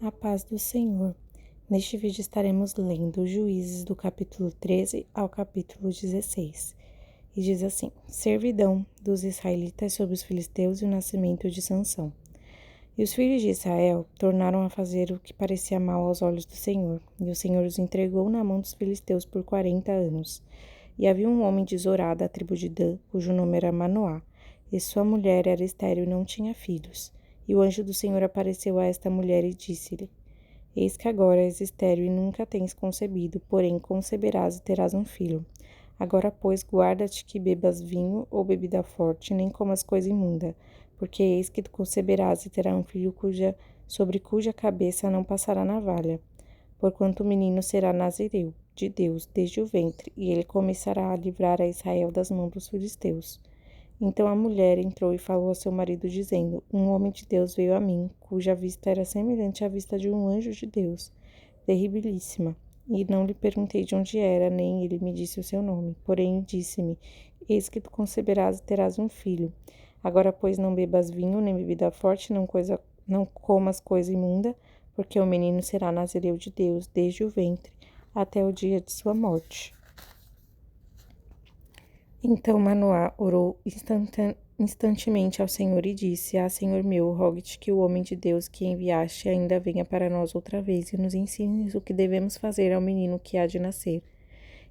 A paz do Senhor. Neste vídeo estaremos lendo Juízes do capítulo 13 ao capítulo 16. E diz assim: Servidão dos israelitas sobre os filisteus e o nascimento de Sansão. E os filhos de Israel tornaram a fazer o que parecia mal aos olhos do Senhor, e o Senhor os entregou na mão dos filisteus por 40 anos. E havia um homem de Zorá, da tribo de Dan, cujo nome era Manoá, e sua mulher era estéril e não tinha filhos. E o anjo do Senhor apareceu a esta mulher e disse-lhe: Eis que agora és estéril e nunca tens concebido, porém conceberás e terás um filho. Agora, pois, guarda-te que bebas vinho ou bebida forte, nem comas coisa imunda, porque eis que tu conceberás e terás um filho sobre cuja cabeça não passará navalha. Porquanto o menino será nazireu de Deus desde o ventre, e ele começará a livrar a Israel das mãos dos filisteus. Então a mulher entrou e falou a seu marido, dizendo: Um homem de Deus veio a mim, cuja vista era semelhante à vista de um anjo de Deus, terribilíssima. E não lhe perguntei de onde era, nem ele me disse o seu nome. Porém, disse-me: Eis que tu conceberás e terás um filho. Agora, pois, não bebas vinho, nem bebida forte, não comas coisa imunda, porque o menino será nazireu de Deus desde o ventre até o dia de sua morte. Então Manoá orou instantemente ao Senhor e disse: Senhor meu, rogue-te que o homem de Deus que enviaste ainda venha para nós outra vez e nos ensines o que devemos fazer ao menino que há de nascer.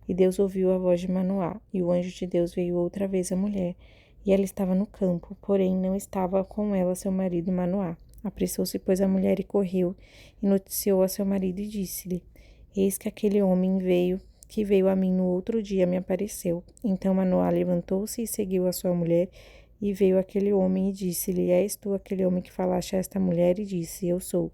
E Deus ouviu a voz de Manoá, e o anjo de Deus veio outra vez à mulher, e ela estava no campo, porém não estava com ela seu marido Manoá. Apressou-se, pois, a mulher e correu, e noticiou a seu marido e disse-lhe: Eis que aquele homem que veio a mim no outro dia me apareceu. Então Manoá levantou-se e seguiu a sua mulher, e veio aquele homem e disse-lhe: És tu aquele homem que falaste a esta mulher? E disse: Eu sou.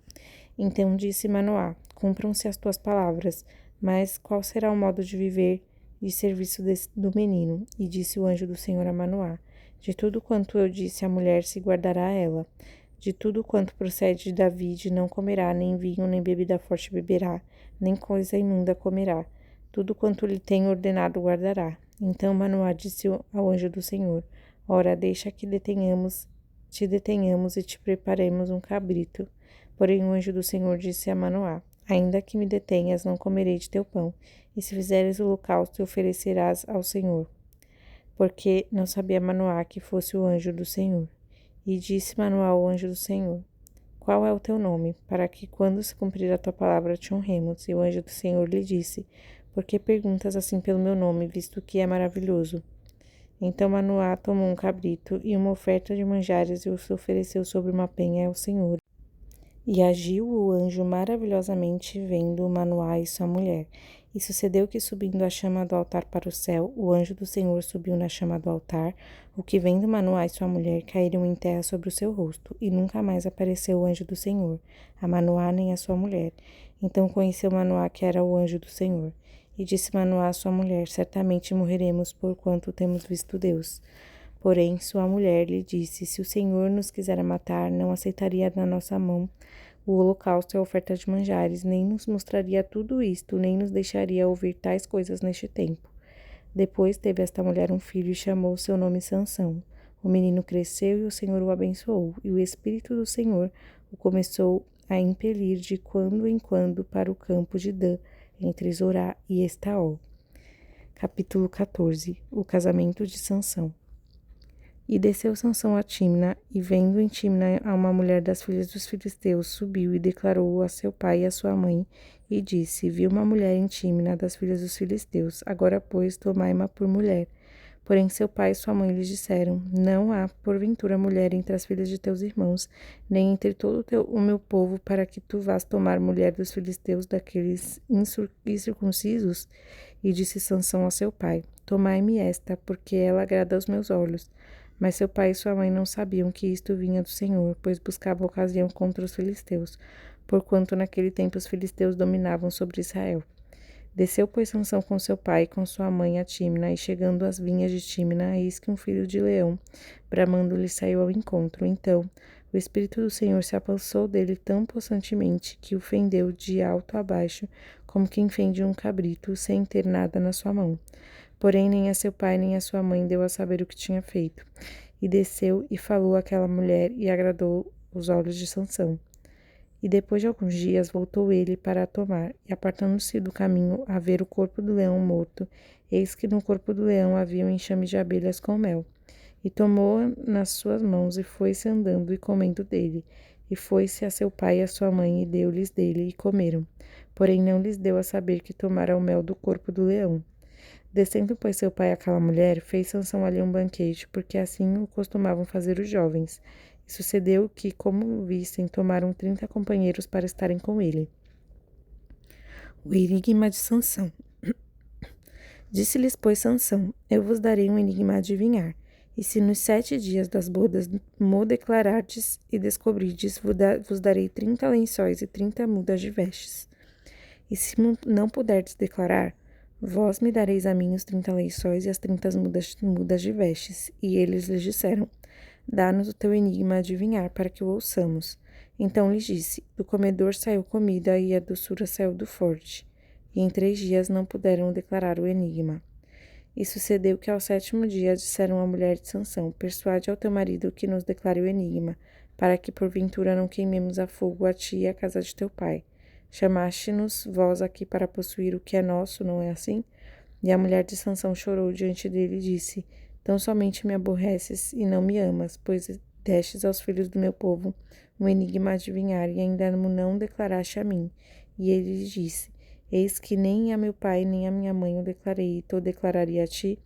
Então disse Manoá: Cumpram-se as tuas palavras, mas qual será o modo de viver de serviço do menino? E disse o anjo do Senhor a Manoá: De tudo quanto eu disse à mulher se guardará ela. De tudo quanto procede de Davi, não comerá, nem vinho, nem bebida forte beberá, nem coisa imunda comerá. Tudo quanto lhe tenho ordenado guardará. Então Manoá disse ao anjo do Senhor: Ora, deixa que te detenhamos e te preparemos um cabrito. Porém o anjo do Senhor disse a Manoá: Ainda que me detenhas, não comerei de teu pão, e se fizeres o holocausto, oferecerás ao Senhor. Porque não sabia Manoá que fosse o anjo do Senhor. E disse Manoá ao anjo do Senhor: Qual é o teu nome, para que, quando se cumprir a tua palavra, te honremos? E o anjo do Senhor lhe disse: Por que perguntas assim pelo meu nome, visto que é maravilhoso? Então Manoá tomou um cabrito e uma oferta de manjares e os ofereceu sobre uma penha ao Senhor. E agiu o anjo maravilhosamente vendo Manoá e sua mulher. E sucedeu que, subindo a chama do altar para o céu, o anjo do Senhor subiu na chama do altar, o que vendo Manoá e sua mulher caíram em terra sobre o seu rosto, e nunca mais apareceu o anjo do Senhor, a Manoá nem a sua mulher. Então conheceu Manoá que era o anjo do Senhor. E disse Manoá à sua mulher: Certamente morreremos, porquanto temos visto Deus. Porém, sua mulher lhe disse: Se o Senhor nos quiser matar, não aceitaria na nossa mão o holocausto e a oferta de manjares, nem nos mostraria tudo isto, nem nos deixaria ouvir tais coisas neste tempo. Depois teve esta mulher um filho e chamou seu nome Sansão. O menino cresceu e o Senhor o abençoou, e o Espírito do Senhor o começou a impelir de quando em quando para o campo de Dan, entre Zorá e Estaol. Capítulo 14. O casamento de Sansão. E desceu Sansão a Tímna, e vendo em Tímna a uma mulher das filhas dos filisteus, subiu e declarou a seu pai e a sua mãe, e disse: Vi uma mulher em Tímna das filhas dos filisteus, agora, pois, tomai-ma por mulher. Porém seu pai e sua mãe lhe disseram: Não há, porventura, mulher entre as filhas de teus irmãos, nem entre todo o meu povo, para que tu vás tomar mulher dos filisteus, daqueles incircuncisos? E disse Sansão a seu pai: Tomai-me esta, porque ela agrada aos meus olhos. Mas seu pai e sua mãe não sabiam que isto vinha do Senhor, pois buscava ocasião contra os filisteus, porquanto naquele tempo os filisteus dominavam sobre Israel. Desceu, pois, Sansão com seu pai e com sua mãe a Tímna, e chegando às vinhas de Tímna, eis que um filho de leão, bramando, lhe saiu ao encontro. Então o Espírito do Senhor se apossou dele tão possantemente que o fendeu de alto a baixo, como quem fende um cabrito, sem ter nada na sua mão. Porém, nem a seu pai nem a sua mãe deu a saber o que tinha feito. E desceu e falou àquela mulher, e agradou os olhos de Sansão. E depois de alguns dias voltou ele para a tomar, e apartando-se do caminho a ver o corpo do leão morto, eis que no corpo do leão havia um enxame de abelhas com mel. E tomou-a nas suas mãos e foi-se andando e comendo dele. E foi-se a seu pai e a sua mãe e deu-lhes dele e comeram. Porém não lhes deu a saber que tomara o mel do corpo do leão. Descendo, pois, seu pai àquela mulher, fez Sansão ali um banquete, porque assim o costumavam fazer os jovens. E sucedeu que, como o vissem, tomaram 30 companheiros para estarem com ele. O enigma de Sansão. Disse-lhes, pois, Sansão: Eu vos darei um enigma a adivinhar. E se nos 7 dias das bodas mo declarardes e descobrides, vos darei 30 lençóis e 30 mudas de vestes. E se não puderdes declarar, vós me dareis a mim os 30 lençóis e as 30 mudas de vestes. E eles lhes disseram: Dá-nos o teu enigma a adivinhar, para que o ouçamos. Então lhes disse: Do comedor saiu comida, e a doçura saiu do forte. E em 3 dias não puderam declarar o enigma. E sucedeu que ao 7º dia disseram à mulher de Sansão: Persuade ao teu marido que nos declare o enigma, para que porventura não queimemos a fogo a ti e a casa de teu pai. Chamaste-nos vós aqui para possuir o que é nosso, não é assim? E a mulher de Sansão chorou diante dele e disse: Tão somente me aborreces e não me amas, pois destes aos filhos do meu povo um enigma a adivinhar e ainda não declaraste a mim. E ele lhe disse: Eis que nem a meu pai nem a minha mãe o declarei, e tu declararia a ti?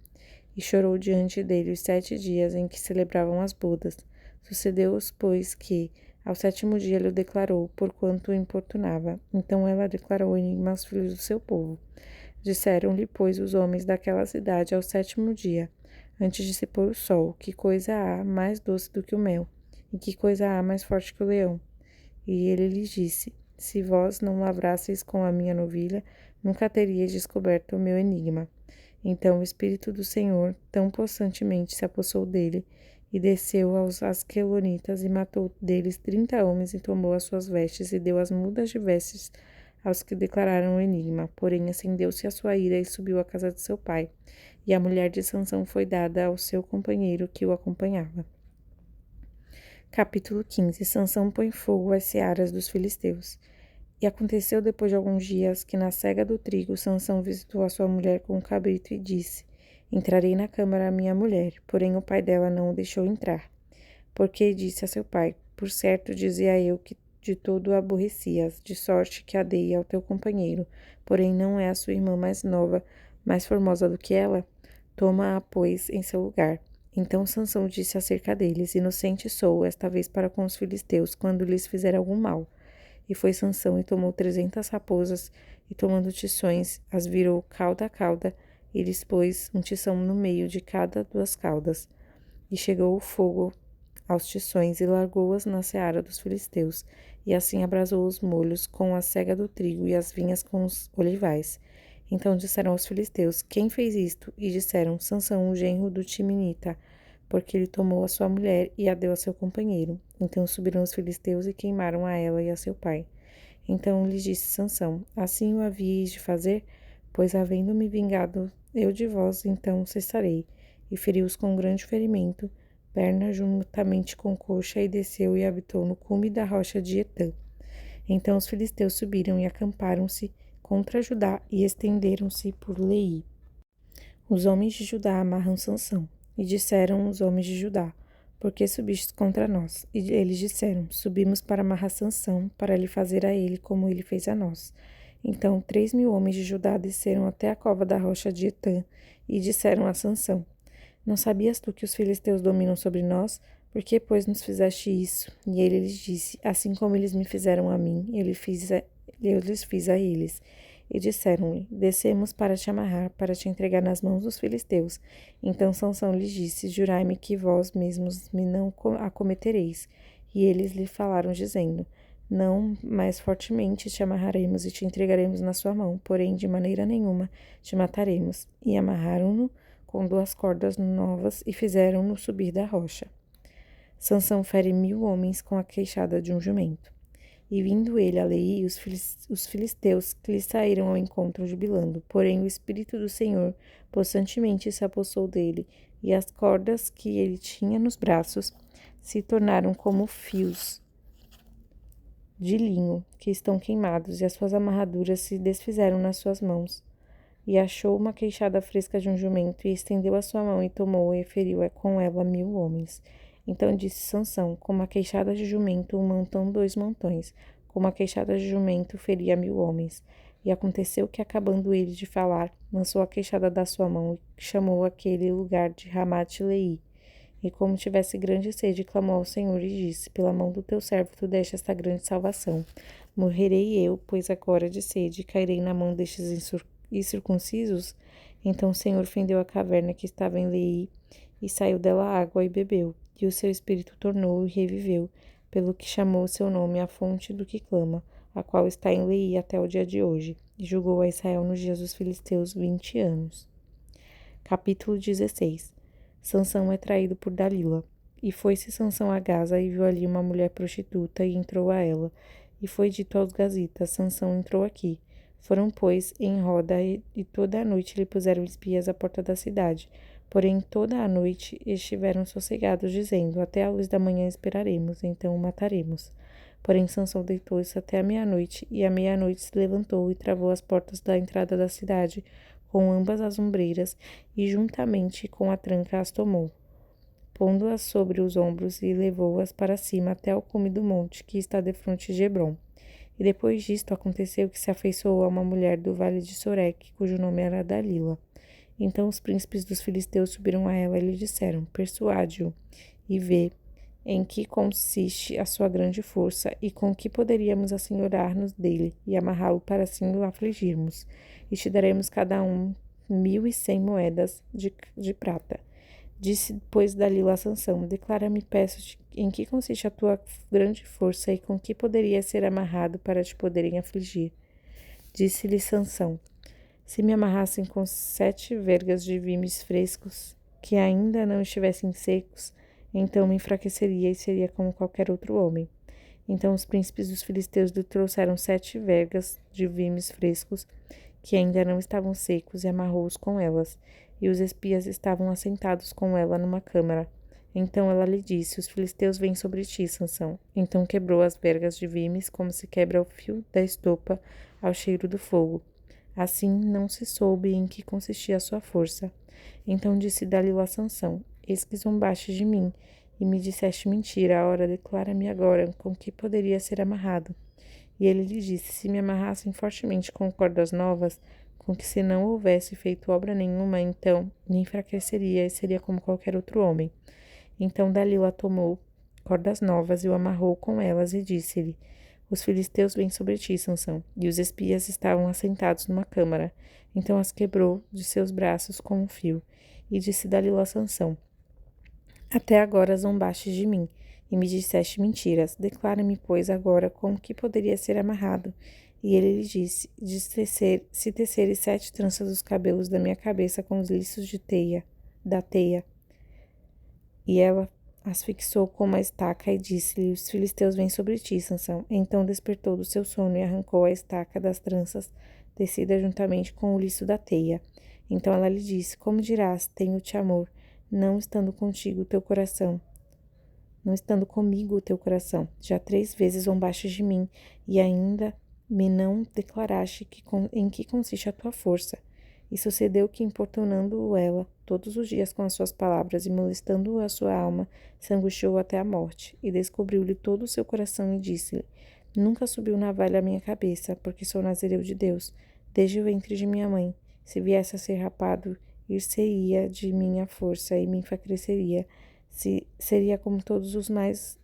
E chorou diante dele os 7 dias em que celebravam as bodas. Sucedeu, pois, que ao 7º dia ele o declarou, porquanto o importunava. Então ela declarou o enigma aos filhos do seu povo. Disseram-lhe, pois, os homens daquela cidade ao 7º dia, antes de se pôr o sol: Que coisa há mais doce do que o mel? E que coisa há mais forte que o leão? E ele lhes disse: Se vós não lavrasseis com a minha novilha, nunca teríeis descoberto o meu enigma. Então o Espírito do Senhor tão possantemente se apossou dele, e desceu aos Asquelonitas, e matou deles 30 homens, e tomou as suas vestes, e deu as mudas de vestes aos que declararam o enigma. Porém acendeu-se a sua ira, e subiu à casa de seu pai. E a mulher de Sansão foi dada ao seu companheiro que o acompanhava. Capítulo 15. Sansão põe fogo às searas dos filisteus. E aconteceu depois de alguns dias que na cega do trigo Sansão visitou a sua mulher com um cabrito e disse: Entrarei na câmara a minha mulher. Porém o pai dela não o deixou entrar. Porque disse a seu pai: Por certo dizia eu que de todo a aborrecias, de sorte que a dei ao teu companheiro. Porém não é a sua irmã mais nova, mais formosa do que ela? Toma-a, pois, em seu lugar. Então Sansão disse acerca deles: Inocente sou, esta vez para com os filisteus, quando lhes fizer algum mal. E foi Sansão e tomou 300 raposas, e tomando tições, as virou cauda a cauda, e lhes pôs um tição no meio de cada 2 caudas. E chegou o fogo aos tições, e largou-as na seara dos filisteus, e assim abrasou os molhos com a cega do trigo, e as vinhas com os olivais. Então disseram aos filisteus: Quem fez isto? E disseram: Sansão, o genro do Timinita, porque ele tomou a sua mulher e a deu a seu companheiro. Então subiram os filisteus e queimaram a ela e a seu pai. Então lhes disse Sansão: Assim o havíeis de fazer? Pois havendo-me vingado eu de vós, então cessarei. E feriu-os com grande ferimento, perna juntamente com coxa, e desceu e habitou no cume da rocha de Etã. Então os filisteus subiram e acamparam-se contra Judá e estenderam-se por Leí. Os homens de Judá amarram Sansão. E disseram os homens de Judá: Por que subistes contra nós? E eles disseram: Subimos para amarrar Sansão, para lhe fazer a ele como ele fez a nós. Então 3.000 homens de Judá desceram até a cova da rocha de Etã e disseram a Sansão: Não sabias tu que os filisteus dominam sobre nós? Por que, pois, nos fizeste isso? E ele lhes disse: Assim como eles me fizeram a mim, eu lhes fiz a eles. E disseram-lhe: Descemos para te amarrar, para te entregar nas mãos dos filisteus. Então Sansão lhes disse: Jurai-me que vós mesmos me não acometereis. E eles lhe falaram, dizendo: Não, mais fortemente te amarraremos e te entregaremos na sua mão, porém de maneira nenhuma te mataremos. E amarraram-no com 2 cordas novas e fizeram-no subir da rocha. Sansão fere 1.000 homens com a queixada de um jumento. E vindo ele a Leí, os filisteus lhe saíram ao encontro jubilando. Porém o Espírito do Senhor possantemente se apossou dele, e as cordas que ele tinha nos braços se tornaram como fios de linho, que estão queimados, e as suas amarraduras se desfizeram nas suas mãos. E achou uma queixada fresca de um jumento, e estendeu a sua mão e tomou-a e feriu com ela 1000 homens. Então disse Sansão: como a queixada de jumento, um montão, 2 montões, como a queixada de jumento feria 1000 homens. E aconteceu que, acabando ele de falar, lançou a queixada da sua mão e chamou aquele lugar de Ramate-Leí. E como tivesse grande sede, clamou ao Senhor e disse: pela mão do teu servo tu deste esta grande salvação. Morrerei eu, pois agora de sede, e cairei na mão destes incircuncisos? Então o Senhor fendeu a caverna que estava em Leí, e saiu dela água e bebeu, e o seu espírito tornou e reviveu, pelo que chamou o seu nome a fonte do que clama, a qual está em Leí até o dia de hoje, e julgou a Israel nos dias dos filisteus 20 anos. Capítulo 16. Sansão é traído por Dalila. E foi-se Sansão a Gaza e viu ali uma mulher prostituta e entrou a ela. E foi dito aos gazitas: Sansão entrou aqui. Foram, pois, em roda e toda a noite lhe puseram espias à porta da cidade. Porém, toda a noite estiveram sossegados, dizendo: até a luz da manhã esperaremos, então o mataremos. Porém, Sansão deitou-se até a meia-noite, e à meia-noite se levantou e travou as portas da entrada da cidade, com ambas as ombreiras, e juntamente com a tranca as tomou, pondo-as sobre os ombros, e levou-as para cima até ao cume do monte, que está defronte de Hebrom. E depois disto aconteceu que se afeiçoou a uma mulher do vale de Soreque, cujo nome era Dalila. Então os príncipes dos filisteus subiram a ela e lhe disseram: persuade-o, e vê em que consiste a sua grande força, e com que poderíamos assenhorar-nos dele, e amarrá-lo para assim o afligirmos. E te daremos cada um 1100 moedas de prata. Disse, pois, Dalila a Sansão: declara-me, peço-te, em que consiste a tua grande força, e com que poderia ser amarrado para te poderem afligir. Disse-lhe Sansão: se me amarrassem com 7 vergas de vimes frescos, que ainda não estivessem secos, então me enfraqueceria e seria como qualquer outro homem. Então os príncipes dos filisteus lhe trouxeram 7 vergas de vimes frescos, que ainda não estavam secos, e amarrou-os com elas. E os espias estavam assentados com ela numa câmara. Então ela lhe disse: os filisteus vêm sobre ti, Sansão. Então quebrou as vergas de vimes, como se quebra o fio da estopa ao cheiro do fogo. Assim não se soube em que consistia a sua força. Então disse Dalila a Sansão: eis que zombaste de mim, e me disseste mentira. Ora, declara-me agora com que poderia ser amarrado. E ele lhe disse: se me amarrassem fortemente com cordas novas, com que se não houvesse feito obra nenhuma, então me enfraqueceria e seria como qualquer outro homem. Então Dalila tomou cordas novas e o amarrou com elas e disse-lhe: os filisteus vêm sobre ti, Sansão. E os espias estavam assentados numa câmara. Então as quebrou de seus braços com um fio. E disse Dalila a Sansão: até agora zombaste de mim, e me disseste mentiras. Declara-me, pois, agora como que poderia ser amarrado. E ele lhe disse: se teceres 7 tranças dos cabelos da minha cabeça com os liços de da teia. E ela as fixou com uma estaca e disse-lhe: os filisteus vêm sobre ti, Sansão. Então despertou do seu sono e arrancou a estaca das tranças, tecida juntamente com o liço da teia. Então ela lhe disse: como dirás, tenho-te amor, não estando contigo o teu coração, não estando comigo o teu coração? Já 3 vezes zombaste de mim, e ainda me não declaraste em que consiste a tua força. E sucedeu que, importunando-o ela todos os dias com as suas palavras e molestando a sua alma, se angustiou até a morte. E descobriu-lhe todo o seu coração e disse-lhe: nunca subiu navalha à minha cabeça, porque sou nazireu de Deus, desde o ventre de minha mãe. Se viesse a ser rapado, ir-se-ia de minha força e me enfraqueceria, seria como todos os mais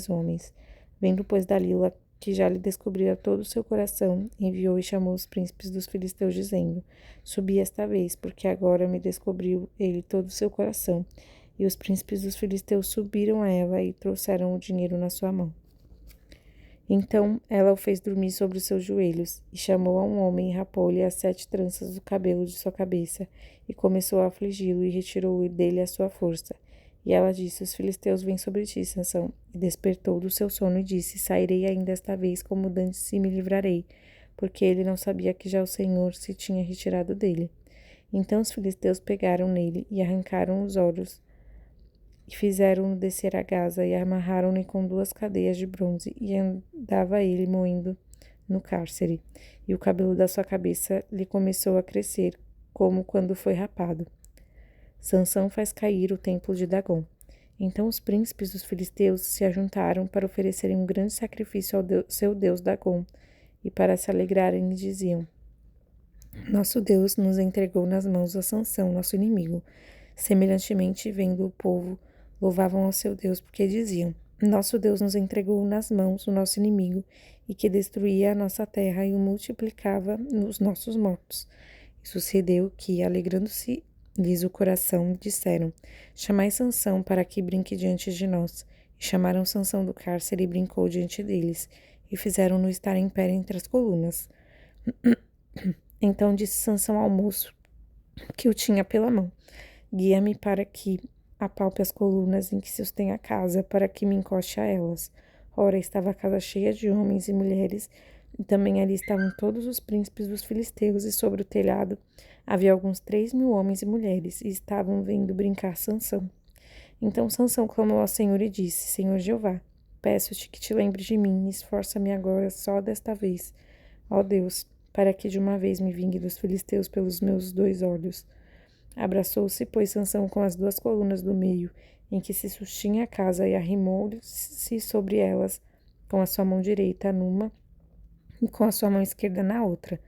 homens. Vendo, pois, Dalila que já lhe descobrira todo o seu coração, enviou e chamou os príncipes dos filisteus, dizendo: subi esta vez, porque agora me descobriu ele todo o seu coração. E os príncipes dos filisteus subiram a ela e trouxeram o dinheiro na sua mão. Então ela o fez dormir sobre os seus joelhos, e chamou a um homem e rapou-lhe as 7 tranças do cabelo de sua cabeça, e começou a afligi-lo, e retirou dele a sua força. E ela disse: os filisteus vêm sobre ti, Sansão. E despertou do seu sono e disse: sairei ainda esta vez, como dantes, e me livrarei, porque ele não sabia que já o Senhor se tinha retirado dele. Então os filisteus pegaram nele e arrancaram os olhos E fizeram-no descer a Gaza, e amarraram-no com 2 cadeias de bronze, e andava ele moendo no cárcere. E o cabelo da sua cabeça lhe começou a crescer, como quando foi rapado. Sansão faz cair o templo de Dagom. Então os príncipes dos filisteus se ajuntaram para oferecerem um grande sacrifício ao seu deus Dagom, e para se alegrarem diziam: Nosso Deus nos entregou nas mãos a Sansão, nosso inimigo. Semelhantemente, vendo o povo, louvavam ao seu Deus, porque diziam: Nosso Deus nos entregou nas mãos o nosso inimigo, e que destruía a nossa terra e o multiplicava nos nossos mortos. E sucedeu que, alegrando-se-lhes o coração, disseram: Chamai Sansão para que brinque diante de nós. E chamaram Sansão do cárcere e brincou diante deles, e fizeram-no estar em pé entre as colunas. Então disse Sansão ao moço que o tinha pela mão: Guia-me para que apalpe as colunas em que se sustém a casa, para que me encoste a elas. Ora, estava a casa cheia de homens e mulheres, e também ali estavam todos os príncipes dos filisteus, e sobre o telhado havia alguns 3.000 homens e mulheres, e estavam vendo brincar Sansão. Então Sansão clamou ao Senhor e disse: Senhor Jeová, peço-te que te lembres de mim, e esforça-me agora só desta vez, ó Deus, para que de uma vez me vingue dos filisteus pelos meus 2 olhos. Abraçou-se, pois, Sansão com as 2 colunas do meio, em que se sustinha a casa, e arrimou-se sobre elas, com a sua mão direita numa e com a sua mão esquerda na outra.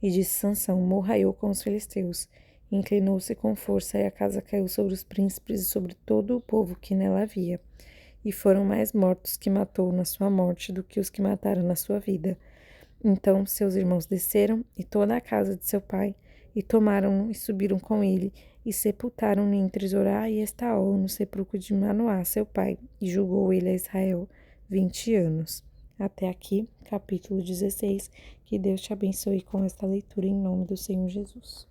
E disse Sansão: Morra eu com os filisteus. E inclinou-se com força, e a casa caiu sobre os príncipes e sobre todo o povo que nela havia. E foram mais mortos que matou na sua morte do que os que mataram na sua vida. Então seus irmãos desceram, e toda a casa de seu pai, e tomaram-no e subiram com ele, e sepultaram-no entre Zorá e Estaol, no sepulcro de Manoá, seu pai, e julgou ele a Israel 20 anos. Até aqui, capítulo 16. Que Deus te abençoe com esta leitura em nome do Senhor Jesus.